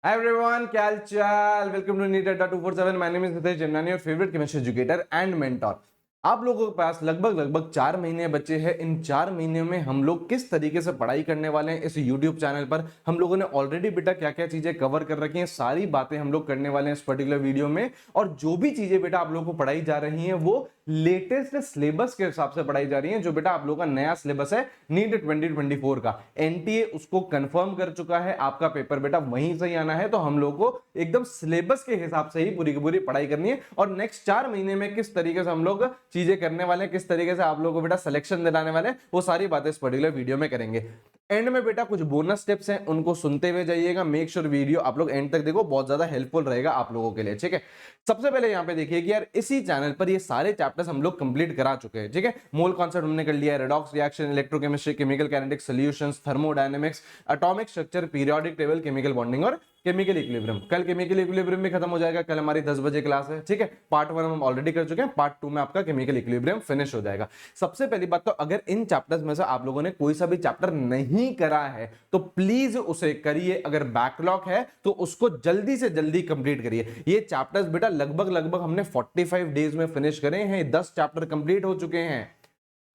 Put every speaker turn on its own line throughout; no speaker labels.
Hi everyone, क्या हाल चाल? Welcome to NEET अड्डा 247। My name is Nitesh Jamnani, your favourite chemistry educator and mentor. आप लोगों के पास लगभग 4 महीने बचे हैं। इन 4 महीने में हम लोग किस तरीके से पढ़ाई करने वाले हैं इस YouTube चैनल पर। हम लोगों ने ऑलरेडी बेटा क्या क्या चीजें कवर कर रखी हैं, सारी बातें हम लोग करने वाले हैं इस पर्टिकुलर वीडियो में। और जो भी चीजें बेटा आप लोगों को पढ़ाई जा रही हैं वो लेटेस्ट सिलेबस के हिसाब से पढ़ाई जा रही है। जो बेटा आप लोगों का नया सिलेबस है नीट 2024 का, एनटीए उसको कंफर्म कर चुका है। आपका पेपर बेटा वहीं से ही आना है, तो हम लोग को एकदम सिलेबस के हिसाब से ही पूरी की पूरी पढ़ाई करनी है। और नेक्स्ट 4 महीने में किस तरीके से हम लोग चीजें करने वाले हैं, किस तरीके से आप लोगों को बेटा सिलेक्शन दिलाने वाले हैं, वो सारी बातें इस पर्टिकुलर वीडियो में करेंगे। एंड में बेटा कुछ बोनस टिप्स हैं, उनको सुनते हुए जाइएगा। मेक श्योर वीडियो आप लोग एंड तक देखो, बहुत ज्यादा हेल्पफुल रहेगा आप लोगों के लिए। ठीक है, सबसे पहले यहाँ पे देखिए कि यार इसी चैनल पर ये सारे चैप्टर्स हम लोग कंप्लीट करा चुके हैं। ठीक है, मोल कॉन्सेप्ट हमने कर लिया, redox reaction, electrochemistry, chemical kinetics solutions, thermodynamics, atomic structure, periodic table, chemical bonding और केमिकल इक्विलिब्रियम। कल केमिकल इक्विलिब्रियम भी खत्म हो जाएगा, कल हमारी 10 बजे क्लास है। ठीक है, पार्ट 1 हम ऑलरेडी कर चुके हैं, पार्ट 2 में आपका केमिकल इक्विलिब्रियम फिनिश हो जाएगा। सबसे पहली बात तो अगर इन चैप्टर्स में से आप लोगों ने कोई सा भी चैप्टर नहीं करा है तो प्लीज उसे करिए। अगर बैकलॉग है तो उसको जल्दी से जल्दी कंप्लीट करिए। ये चैप्टर्स बेटा लगभग हमने 45 डेज में फिनिश करे हैं। 10 चैप्टर कंप्लीट हो चुके हैं।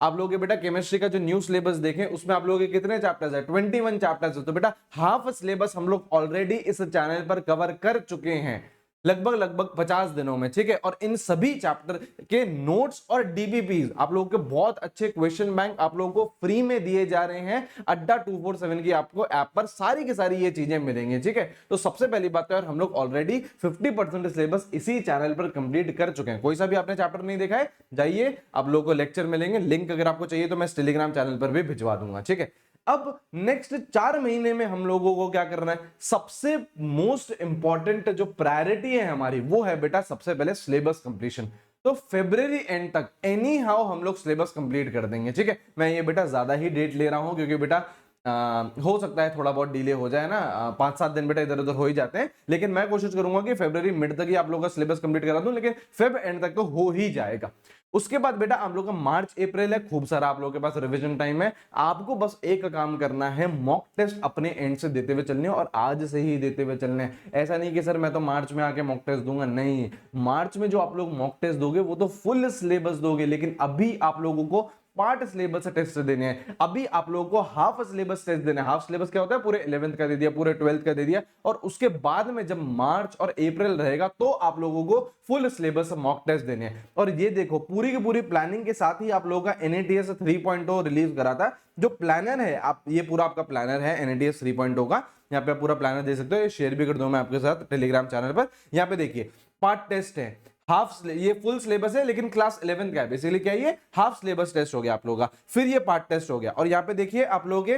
आप लोग बेटा केमिस्ट्री का जो न्यू सिलेबस देखें उसमें आप लोगों के कितने चैप्टर्स है? 21 चैप्टर्स है। तो बेटा हाफ सिलेबस हम लोग ऑलरेडी इस चैनल पर कवर कर चुके हैं लगभग 50 दिनों में। ठीक है, और इन सभी चैप्टर के नोट्स और डीबीपीज आप लोगों के बहुत अच्छे क्वेश्चन बैंक आप लोगों को फ्री में दिए जा रहे हैं। अड्डा 247 की आपको ऐप पर सारी की सारी ये चीजें मिलेंगी। ठीक है, तो सबसे पहली बात तो यार हम लोग ऑलरेडी 50% सिलेबस इसी चैनल पर कंप्लीट कर चुके हैं। कोई सा भी आपने चैप्टर नहीं देखा है, जाइए, आप लोगों को लेक्चर मिलेंगे। लिंक अगर आपको चाहिए तो मैं टेलीग्राम चैनल पर भी भिजवा दूंगा। ठीक है, अब नेक्स्ट 4 महीने में हम लोगों को क्या करना है? सबसे मोस्ट इंपॉर्टेंट जो प्रायोरिटी है हमारी वो है बेटा सबसे पहले सिलेबस कंप्लीशन। तो फेब्रुवरी एंड तक एनी हाउ हम लोग सिलेबस कंप्लीट कर देंगे। ठीक है, मैं ये बेटा ज्यादा ही डेट ले रहा हूं क्योंकि बेटा हो सकता है थोड़ा बहुत डिले हो जाए ना, 5-7 दिन बेटा इधर उधर हो ही जाते हैं। लेकिन मैं कोशिश करूंगा कि फरवरी मिड तक ही आप लोगों का सिलेबस कंप्लीट करा दूं, लेकिन फेब एंड तक तो हो ही जाएगा। उसके बाद बेटा आप लोग का मार्च अप्रैल है, खूब सारा आप लोगों के पास रिवीजन टाइम है। आपको बस एक काम करना है, मॉक टेस्ट अपने एंड से देते हुए चलने और आज से ही देते हुए चलने हैं। ऐसा नहीं कि सर मैं तो मार्च में आके मॉक टेस्ट दूंगा, नहीं। मार्च में जो आप लोग मॉक टेस्ट दोगे वो तो फुल सिलेबस दोगे, लेकिन अभी आप लोगों को पार्ट सिलेबस टेस्ट देने हैं। अभी आप लोगों को हाफ सिलेबस टेस्ट देना है। हाफ सिलेबस क्या होता है? पूरे 11th का दे दिया, पूरे 12th का दे दिया, और उसके बाद में जब मार्च और अप्रैल रहेगा तो आप लोगों को फुल सिलेबस मॉक टेस्ट देने हैं। और ये देखो पूरी की पूरी प्लानिंग के साथ ही आप लोगों का एनएटीएस 3.0 रिलीज करा था। जो प्लानर है, आप ये पूरा आपका प्लानर है एनएटीएस 3.0 का, यहाँ पे आप पूरा प्लानर दे सकते हो। ये शेयर भी कर दूं मैं आपके साथ टेलीग्राम चैनल पर। यहाँ पे देखिए पार्ट टेस्ट है, हाफ, ये फुल सिलेबस है लेकिन क्लास 11 का है। बेसिकली क्या है? ये हाफ सिलेबस टेस्ट हो गया आप लोगों का, फिर ये पार्ट टेस्ट हो गया। और यहाँ पे देखिए आप लोगों के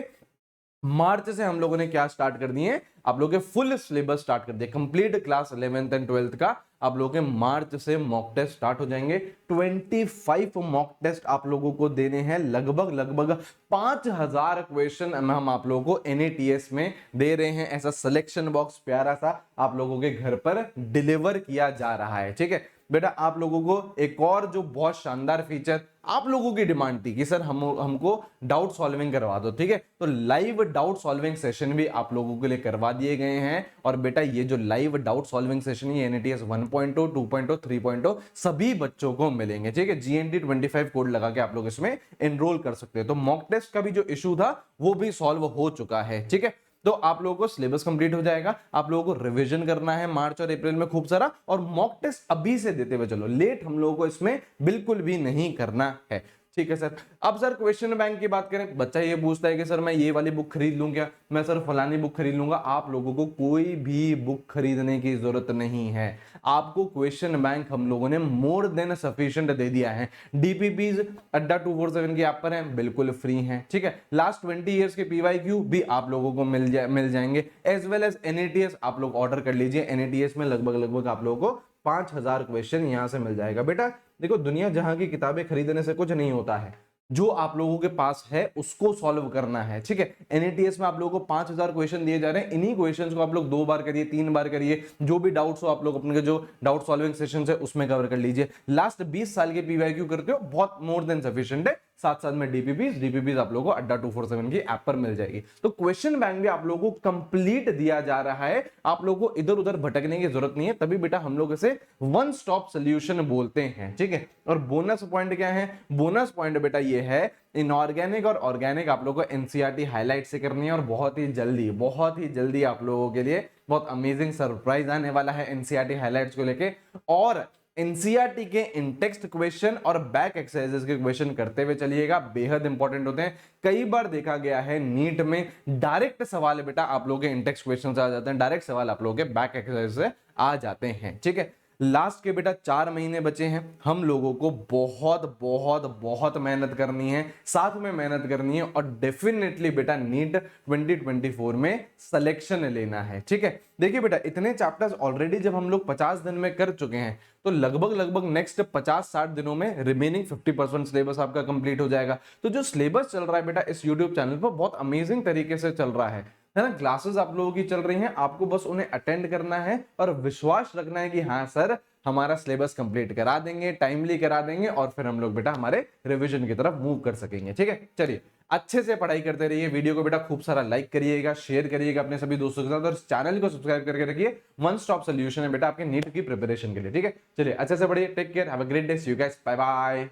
मार्च से हम लोगों ने क्या स्टार्ट कर दिए? आप लोगों के फुल सिलेबस स्टार्ट कर दिए, complete class 11th and 12th का। आप लोगों के मार्च से मॉक टेस्ट स्टार्ट हो जाएंगे। 25 मॉक टेस्ट आप लोगों को देने हैं। लगभग 5000 क्वेश्चन हम आप लोगों को एनएटीएस में दे रहे हैं। ऐसा सिलेक्शन बॉक्स प्यारा सा आप लोगों के घर पर डिलीवर किया जा रहा है। ठीक है बेटा, आप लोगों को एक और जो बहुत शानदार फीचर आप लोगों की डिमांड थी कि सर हमको डाउट सॉल्विंग करवा दो। ठीक है, तो लाइव डाउट सॉल्विंग सेशन भी आप लोगों के लिए करवा दिए गए हैं। और बेटा ये जो लाइव डाउट सॉल्विंग सेशन है एनएटीएस 1.0, 2.0, 3.0 सभी बच्चों को मिलेंगे। ठीक है, जीएनटी 25 कोड लगा के आप लोग इसमें एनरोल कर सकते हैं। तो मॉक टेस्ट का भी जो इशू था वो भी सॉल्व हो चुका है। ठीक है, तो आप लोगों को सिलेबस कंप्लीट हो जाएगा। आप लोगों को रिवीजन करना है मार्च और अप्रैल में खूब सारा, और मॉक टेस्ट अभी से देते हुए चलो। लेट हम लोगों को इसमें बिल्कुल भी नहीं करना है। ठीक है सर। अब सर क्वेश्चन बैंक की बात करें, बच्चा ये पूछता है कि सर मैं ये वाली बुक खरीद लूं क्या, मैं सर फलानी बुक खरीद लूंगा। आप लोगों को कोई भी बुक खरीदने की जरूरत नहीं है। आपको क्वेश्चन बैंक हम लोगों ने मोर देन सफिशिएंट दे दिया है। डीपीपीज अड्डा 247 की ऐप पर है, बिल्कुल फ्री है। ठीक है, लास्ट 20 ईयर्स के पीवाईक्यू भी आप लोगों को मिल जाएंगे, एज वेल एज एनएटीएस आप लोग ऑर्डर कर लीजिए। एनएटीएस में लगभग आप लोगों को 5000 क्वेश्चन यहां से मिल जाएगा। बेटा देखो, दुनिया जहां की किताबें खरीदने से कुछ नहीं होता है, जो आप लोगों के पास है उसको सॉल्व करना है, ठीक है। एनएटीएस में आप लोगों को 5000 क्वेश्चन दिए जा रहे हैं, इन्हीं क्वेश्चंस को आप लोग 2 बार करिए, 3 बार करिए, जो भी डाउट्स हो आप लोग अपने जो डाउट सॉल्विंग सेशंस है उसमें कवर कर लीजिए। लास्ट 20 साल के पीवाईक्यू करते हो, बहुत मोर देन सफिशिएंट है। साथ साथ में डीपीपीज आप लोगों को अड्डा 247 की ऐप पर मिल जाएगी। तो क्वेश्चन बैंक भी आप लोगों को कंप्लीट दिया जा रहा है, आप लोगों को इधर उधर भटकने की जरूरत नहीं है, तभी बेटा हम लोग इसे वन स्टॉप सोल्यूशन बोलते हैं, ठीक है। और बोनस पॉइंट क्या है? बोनस पॉइंट बेटा ये है, इनऑर्गेनिक और ऑर्गेनिक आप लोगों को एनसीईआरटी हाईलाइट से करनी है, और बहुत ही जल्दी आप लोगों के लिए बहुत अमेजिंग सरप्राइज आने वाला है एनसीईआरटी हाईलाइट्स को लेके। और एनसीईआरटी के इन टेक्स्ट क्वेश्चन और बैक एक्सरसाइजेस के क्वेश्चन करते हुए चलिएगा, बेहद इंपॉर्टेंट होते हैं। कई बार देखा गया है नीट में डायरेक्ट सवाल बेटा आप लोगों के इन टेक्स्ट क्वेश्चन आ जाते हैं, डायरेक्ट सवाल आप लोगों के बैक एक्सरसाइज से आ जाते हैं, ठीक है। लास्ट के बेटा 4 महीने बचे हैं, हम लोगों को बहुत मेहनत करनी है, साथ में मेहनत करनी है, और डेफिनेटली बेटा नीट 2024 में सिलेक्शन लेना है, ठीक है। देखिए बेटा, इतने चैप्टर्स ऑलरेडी जब हम लोग 50 दिन में कर चुके हैं, तो लगभग नेक्स्ट 50-60 दिनों में रिमेनिंग 50% सिलेबस आपका कंप्लीट हो जाएगा। तो जो सिलेबस चल रहा है बेटा इस यूट्यूब चैनल पर बहुत अमेजिंग तरीके से चल रहा है ना। क्लासेस आप लोगों की चल रही हैं, आपको बस उन्हें अटेंड करना है और विश्वास रखना है कि हाँ सर हमारा सिलेबस कंप्लीट करा देंगे, टाइमली करा देंगे, और फिर हम लोग बेटा हमारे रिवीजन की तरफ मूव कर सकेंगे, ठीक है। चलिए, अच्छे से पढ़ाई करते रहिए, वीडियो को बेटा खूब सारा लाइक करिएगा, शेयर करिएगा अपने सभी दोस्तों के साथ, और चैनल को सब्सक्राइब करके रखिए। वन स्टॉप सोल्यूशन है बेटा आपके नीट की प्रिपरेशन के लिए, ठीक है। चलिए अच्छे से पढ़िए, take care, have a great day, see you guys, bye bye.